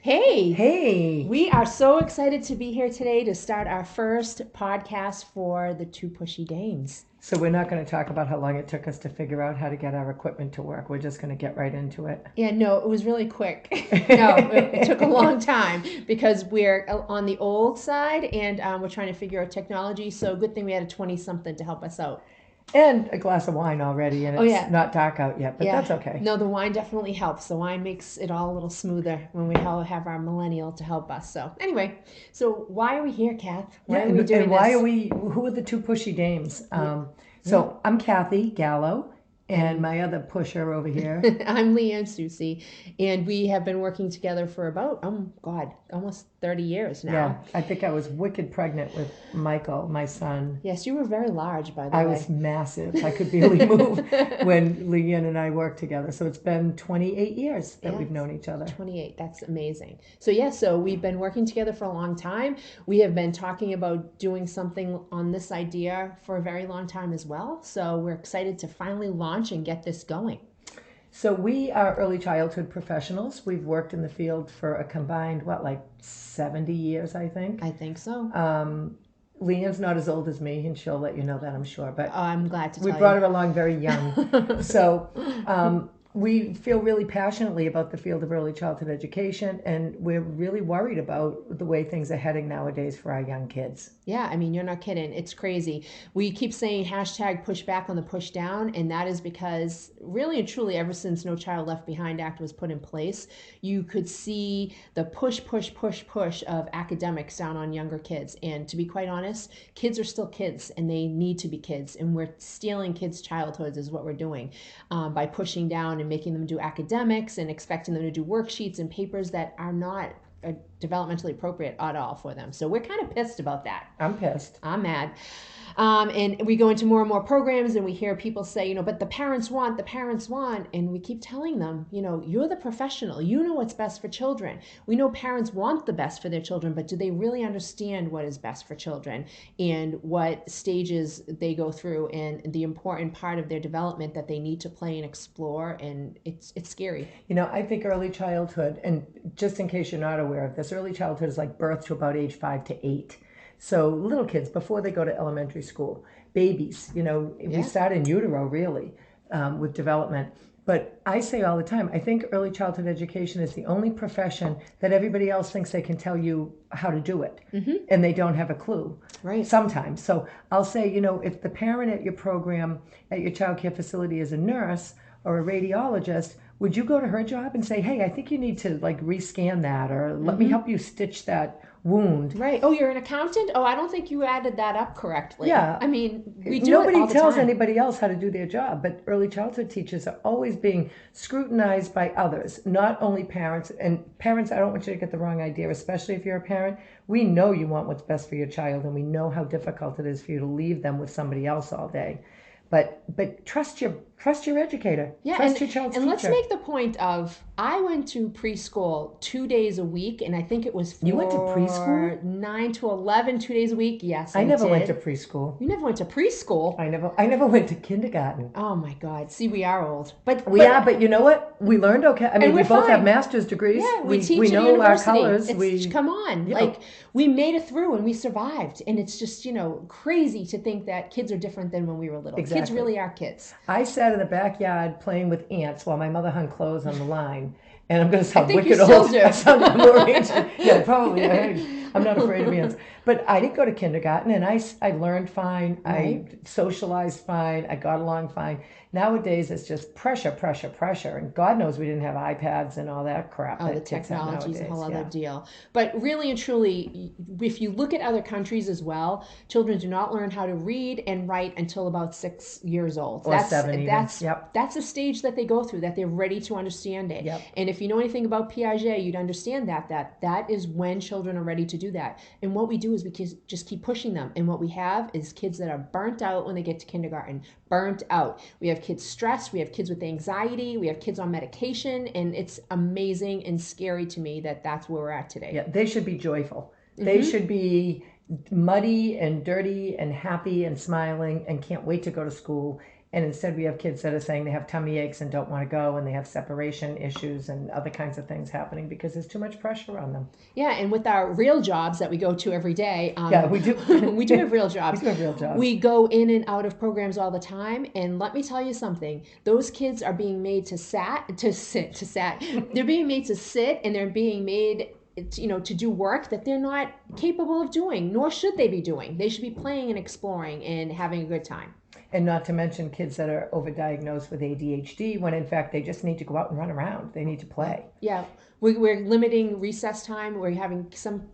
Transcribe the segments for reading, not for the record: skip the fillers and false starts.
Hey, Hey, we are so excited to be here today to start our first podcast for the two Pushy Dames. so we're not going to talk about how long it took us to figure out how to get our equipment to work. We're just going to get right into it. Yeah, no, it was really quick. No, it took a long time because we're on the old side and we're trying to figure out technology. So, good thing we had a 20 something to help us out. And a glass of wine already, and Oh, it's yeah. not dark out yet, but Yeah. that's okay. No, the wine definitely helps. The wine makes it all a little smoother when we all have our millennial to help us. So, anyway, so why are we here, Kath? Yeah, Why are we doing and why are this? we, who are the two pushy dames? Yeah. Yeah. So I'm Kathy Gallo, and And my other pusher over here. I'm LeeAnn Susie, and we have been working together for about, God, almost 30 years Yeah, now. I think I was wicked pregnant with Michael, my son. Yes, you were very large, by the I was way. massive. I could barely move when LeeAnn and I worked together. So it's been 28 years that Yeah, we've known each other. 28. That's amazing. So, yeah, so we've been working together for a long time. We have been talking about doing something on this idea for a very long time as well. So, we're excited to finally launch and get this going. So we are early childhood professionals. We've worked in the field for a combined, what, like 70 years, I think. I think so. LeeAnn's not as old as me, and she'll let you know that, I'm sure. But Oh, I'm glad to we tell brought you. her along very young. So we feel really passionately about the field of early childhood education, and we're really worried about the way things are heading nowadays for our young kids. Yeah, I mean, you're not kidding. It's crazy. We keep saying hashtag push back on the push down, and that is because really and truly, ever since No Child Left Behind Act was put in place, you could see the push of academics down on younger kids. And to be quite honest, kids are still kids, and they need to be kids. And we're stealing kids' childhoods, is what we're doing by pushing down and making them do academics and expecting them to do worksheets and papers that are not developmentally appropriate at all for them. So we're kind of pissed about that. I'm pissed. I'm mad. And we go into more and more programs and we hear people say, but the parents want. And we keep telling them, you're the professional. You know what's best for children. We know parents want the best for their children, but do they really understand what is best for children and what stages they go through and the important part of their development that they need to play and explore? And it's scary. I think early childhood, and just in case you're not aware of this, early childhood is like birth to about age 5 to 8. So little kids before they go to elementary school, babies, we Yeah. start in utero really with development. But I say all the time, I think early childhood education is the only profession that everybody else thinks they can tell you how to do it, and they don't have a clue. Right. Sometimes. So I'll say, if the parent at your program, at your child care facility is a nurse or a radiologist, would you go to her job and say, hey, I think you need to like rescan that, or let me help you stitch that wound? Right. Oh, you're an accountant? Oh, I don't think you added that up correctly. Yeah. I mean, we do it Nobody all the tells time. anybody else how to do their job, but early childhood teachers are always being scrutinized by others, not only parents. And parents, I don't want you to get the wrong idea, especially if you're a parent. We know you want what's best for your child, and we know how difficult it is for you to leave them with somebody else all day. But trust your educator. Yeah, Trust your child's and let's teacher. make the point of I went to preschool 2 days a week, and I think it was You went to for preschool? 9 to 11, 2 days a week. Yes, I I never went did. to preschool. You never went to preschool? I never went to kindergarten. Oh my God! See, we are old, but We are, but you know what? We learned okay. I mean, and we we're both have fine. master's degrees. Yeah, we We teach at a know our university. colors. Come on, Yeah. like we made it through and we survived, and it's just crazy to think that kids are different than when we were little. Kids Exactly. really are kids. I sat in the backyard playing with ants while my mother hung clothes on the line. And I'm going to I sound think you wicked still old. do. I sound more ancient. Yeah, probably. I'm not afraid of ants. But I didn't go to kindergarten, and I learned fine. Right. I socialized fine. I got along fine. Nowadays, it's just pressure. And God knows we didn't have iPads and all that crap Oh, the that kids have technology is a nowadays. whole other Yeah. deal. But really and truly, if you look at other countries as well, children do not learn how to read and write until about 6 years old. Or 7 even. That's Yep. that's a stage that they go through that they're ready to understand it. Yep. And if you know anything about Piaget, you'd understand that is when children are ready to do that. And what we do is we just keep pushing them. And what we have is kids that are burnt out when they get to kindergarten. Burnt out. We have kids stressed. We have kids with anxiety. We have kids on medication. And it's amazing and scary to me that that's where we're at today. Yeah, they should be joyful. They should be muddy and dirty and happy and smiling and can't wait to go to school And instead we have kids that are saying they have tummy aches and don't want to go, and they have separation issues and other kinds of things happening because there's too much pressure on them. Yeah, and with our real jobs that we go to every day, Yeah, we do. we do have real jobs. We do have real jobs. We go in and out of programs all the time, and let me tell you something: those kids are being made to sit. They're being made to sit, and they're being made, to do work that they're not capable of doing, nor should they be doing. They should be playing and exploring and having a good time. And not to mention kids that are overdiagnosed with ADHD, when in fact they just need to go out and run around. They need to play. Yeah, we're limiting recess time. We're having some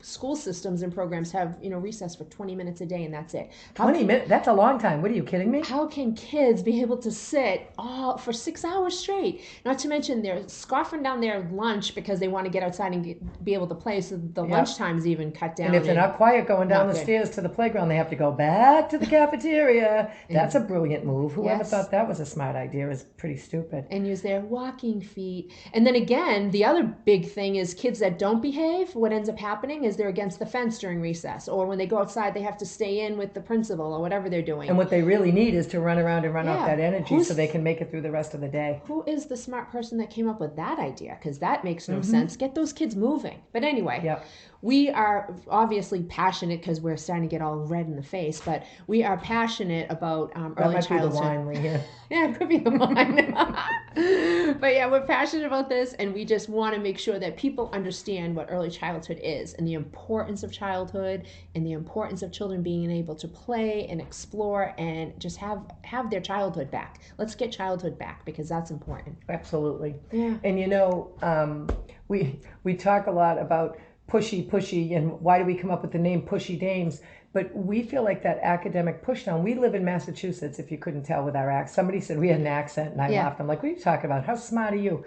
school systems and programs have recess for 20 minutes a day, and that's it. 20 minutes? That's a long time. What are you kidding me? How can kids be able to sit all for 6 hours straight? Not to mention they're scoffing down their lunch because they want to get outside and be able to play. So the lunchtime is even cut down. And if they're not quiet going down the stairs to the playground, they have to go back to the cafeteria. That's a brilliant move. Whoever thought that was a smart idea is pretty stupid. And use their walking feet. And then again, the other big thing is kids that don't behave, what ends up happening is they're against the fence during recess. Or when they go outside, they have to stay in with the principal or whatever they're doing. And what they really need is to run around and run off that energy so they can make it through the rest of the day. Who is the smart person that came up with that idea? Because that makes no sense. Get those kids moving. But anyway, we are obviously passionate because we're starting to get all red in the face, but we are passionate about early childhood. That might be the wine, LeeAnn. Yeah, it could be the wine. But yeah, we're passionate about this, and we just want to make sure that people understand what early childhood is and the importance of childhood and the importance of children being able to play and explore and just have their childhood back. Let's get childhood back because that's important. Absolutely. Yeah. And we talk a lot about pushy, and why do we come up with the name Pushy Dames? But we feel like that academic push down. We live in Massachusetts, if you couldn't tell with our accent. Somebody said we had an accent, and I laughed. I'm like, what are you talking about? How smart are you?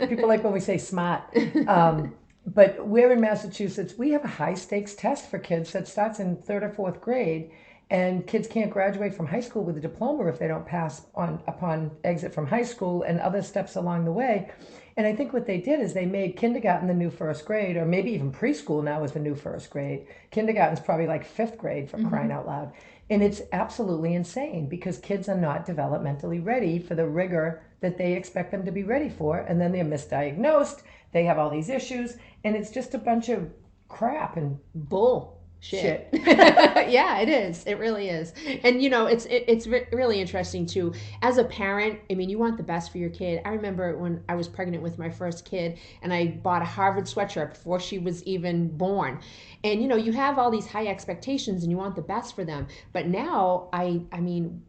People like when we say smart. But we're in Massachusetts. We have a high-stakes test for kids that starts in 3rd or 4th grade, and kids can't graduate from high school with a diploma if they don't pass upon exit from high school and other steps along the way. And I think what they did is they made kindergarten the new 1st grade, or maybe even preschool now is the new 1st grade. Kindergarten's probably like 5th grade for crying out loud. And it's absolutely insane because kids are not developmentally ready for the rigor that they expect them to be ready for. And then they're misdiagnosed. They have all these issues. And it's just a bunch of crap and bull. Shit. Yeah, it is. It really is. And it's really interesting too. As a parent, I mean, you want the best for your kid. I remember when I was pregnant with my first kid, and I bought a Harvard sweatshirt before she was even born. And you have all these high expectations, and you want the best for them. But now, I mean,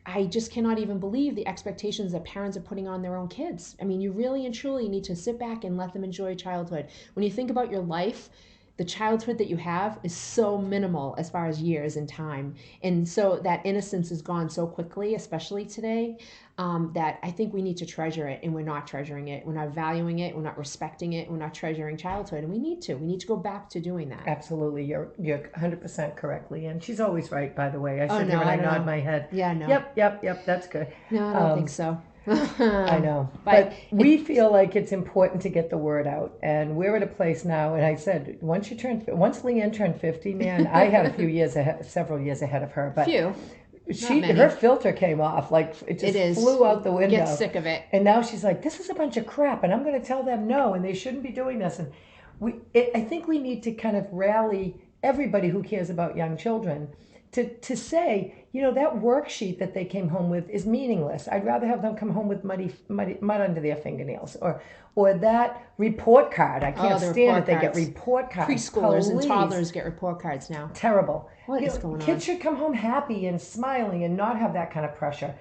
I just cannot even believe the expectations that parents are putting on their own kids. I mean, you really and truly need to sit back and let them enjoy childhood. When you think about your life, the childhood that you have is so minimal as far as years and time. And so that innocence is gone so quickly, especially today, that I think we need to treasure it, and we're not treasuring it. We're not valuing it. We're not respecting it. We're not treasuring childhood. And we need to. We need to go back to doing that. Absolutely. You're 100% correctly. And she's always right, by the way. I sit here and I nod my head. Yeah, no. Yep. That's good. No, I don't think so. I know, but we feel like it's important to get the word out, and we're at a place now. And I said, once LeeAnn turned 50, man, I had several years ahead of her, but her filter came off, like it just flew out the window. Get sick of it. And now she's like, this is a bunch of crap, and I'm going to tell them no, and they shouldn't be doing this. And I think we need to kind of rally everybody who cares about young children to say, that worksheet that they came home with is meaningless. I'd rather have them come home with mud under their fingernails, or that report card. I can't stand it. They get report cards. Preschoolers and toddlers get report cards now. Terrible. What is going on? Kids should come home happy and smiling and not have that kind of pressure.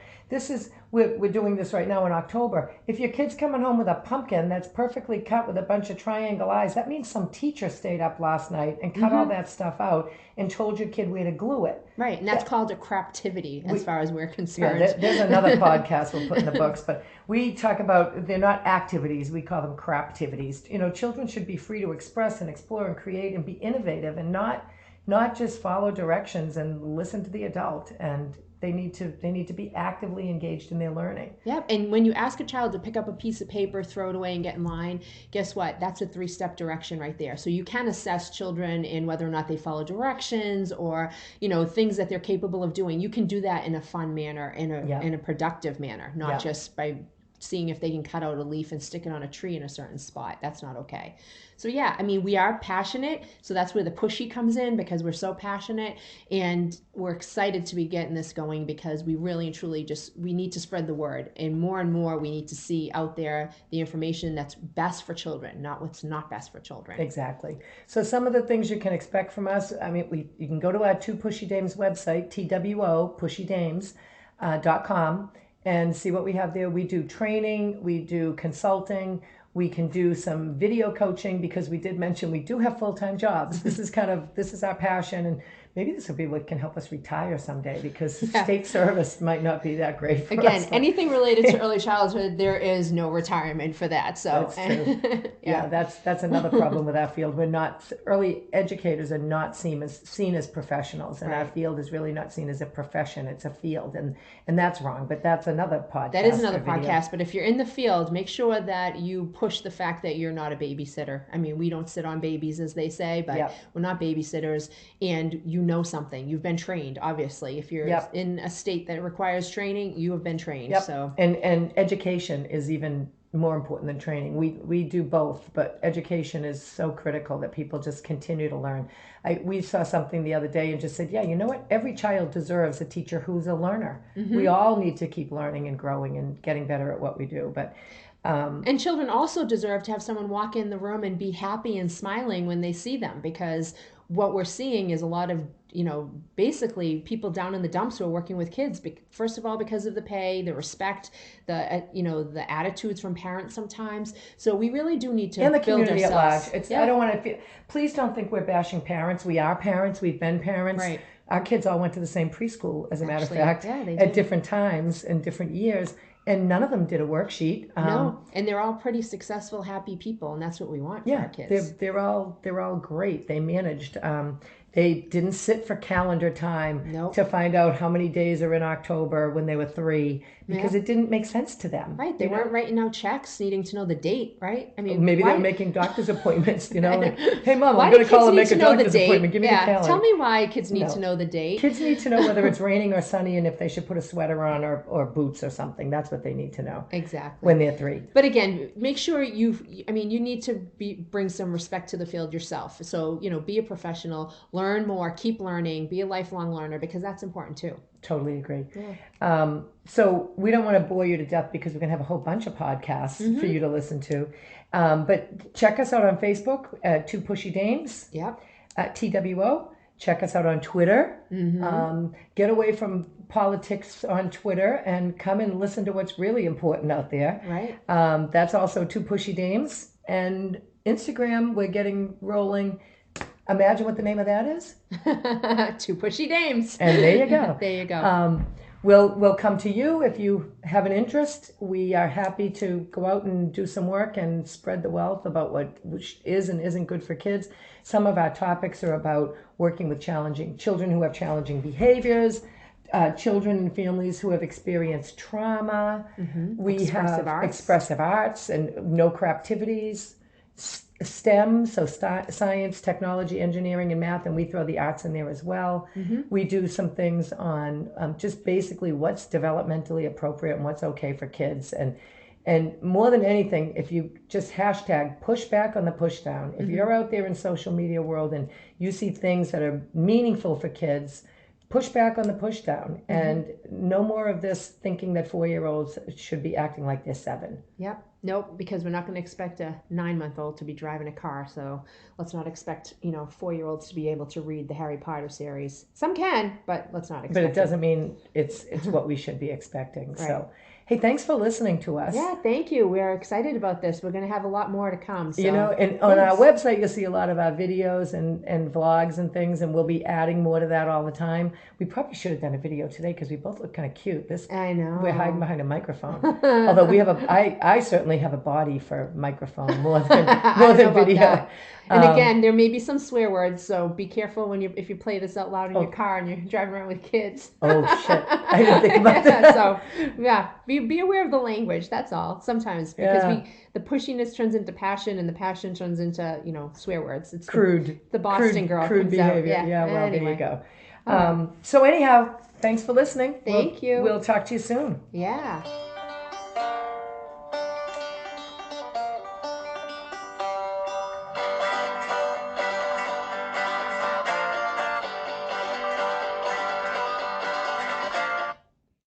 We're doing this right now in October. If your kid's coming home with a pumpkin that's perfectly cut with a bunch of triangle eyes, that means some teacher stayed up last night and cut all that stuff out and told your kid where to glue it. Right, and that's called a craptivity as far as we're concerned. Yeah, there's another podcast we'll put in the books, but we talk about, they're not activities, we call them craptivities. Children should be free to express and explore and create and be innovative, and not just follow directions and listen to the adult. And they need to be actively engaged in their learning. Yep. And when you ask a child to pick up a piece of paper, throw it away, and get in line, guess what? That's a 3-step direction right there. So you can assess children in whether or not they follow directions or, things that they're capable of doing. You can do that in a fun manner, in a productive manner, not just by seeing if they can cut out a leaf and stick it on a tree in a certain spot. That's not okay. So we are passionate. So that's where the pushy comes in, because we're so passionate, and we're excited to be getting this going, because we really and truly we need to spread the word, and more we need to see out there the information that's best for children, not what's not best for children. Exactly. So some of the things you can expect from us, you can go to our Two Pushy Dames website, TWO, pushydames.com, and see what we have there. We do training, we do consulting, we can do some video coaching, because we did mention we do have full-time jobs. This is our passion, and maybe this will be what can help us retire someday, because state service might not be that great for us. Again, anything related to early childhood, there is no retirement for that. So that's true. That's another problem with our field. Early educators are not seen as professionals, and our field is really not seen as a profession. It's a field, and that's wrong. But that's another podcast. That is another podcast. But if you're in the field, make sure that you push the fact that you're not a babysitter. We don't sit on babies, as they say, but we're not babysitters, and you know something. You've been trained, obviously. If you're in a state that requires training, you have been trained. So and education is even more important than training. We do both, but education is so critical that people just continue to learn. We saw something the other day and just said, you know what? Every child deserves a teacher who's a learner. Mm-hmm. We all need to keep learning and growing and getting better at what we do. But and children also deserve to have someone walk in the room and be happy and smiling when they see them, because what we're seeing is a lot of, basically people down in the dumps who are working with kids, first of all, because of the pay, the respect, the attitudes from parents sometimes. So we really do need to build ourselves. And the community at large. I don't want to please don't think we're bashing parents. We are parents. We've been parents. Right. Our kids all went to the same preschool, as a matter of fact, at different times and different years. And none of them did a worksheet. No, and they're all pretty successful, happy people, and that's what we want for our kids. They're all great. They managed. They didn't sit for calendar time to find out how many days are in October when they were 3, because it didn't make sense to them. Right. They weren't writing out checks needing to know the date, right? Maybe they were making doctor's appointments, like, hey, Mom, I'm going to call and make a doctor's appointment. Give me the calendar. Tell me why kids need to know the date. Kids need to know whether it's raining or sunny, and if they should put a sweater on or boots or something. That's what they need to know. Exactly. When they're 3. But again, make sure you need to bring some respect to the field yourself. So, be a professional, learn more, keep learning, be a lifelong learner, because that's important too. Totally agree. Yeah. So we don't want to bore you to death, because we're going to have a whole bunch of podcasts for you to listen to. But check us out on Facebook at Two Pushy Dames. Yep. At TWO. Check us out on Twitter. Mm-hmm. Get away from politics on Twitter and come and listen to what's really important out there. Right. That's also Two Pushy Dames. And Instagram, we're getting rolling. Imagine what the name of that is. Two Pushy Dames. And there you go. There you go. We'll come to you if you have an interest. We are happy to go out and do some work and spread the wealth about which is and isn't good for kids. Some of our topics are about working with children who have challenging behaviors, children and families who have experienced trauma. Mm-hmm. We have expressive arts and no craptivities. STEM, so science, technology, engineering, and math, and we throw the arts in there as well. Mm-hmm. We do some things on just basically what's developmentally appropriate and what's okay for kids. And more than anything, if you just hashtag push back on the push down, if you're out there in social media world and you see things that are meaningful for kids, push back on the push down. Mm-hmm. And no more of this thinking that 4-year-olds should be acting like they're 7. Yep. Nope, because we're not going to expect a 9-month-old to be driving a car. So let's not expect, 4-year-olds to be able to read the Harry Potter series. Some can, but let's not expect But it doesn't mean it's what we should be expecting. Right. So, hey, thanks for listening to us. Yeah, thank you. We're excited about this. We're going to have a lot more to come. So. And on our website, you'll see a lot of our videos and vlogs and things, and we'll be adding more to that all the time. We probably should have done a video today because we both look kind of cute. I know. We're hiding behind a microphone. Although I certainly have a body for microphone more than video. And again, there may be some swear words, so be careful when you if you play this out loud in your Oh. car and you're driving around with kids. Oh shit! I didn't think about that. So yeah, be aware of the language. That's all. Sometimes because Yeah. the pushiness turns into passion, and the passion turns into swear words. It's Crude, the Boston girl crude comes out. behavior. Yeah. Yeah. Well, there you Anyway, go. all right. So anyhow, thanks for listening. Thank you. We'll talk to you soon. Yeah.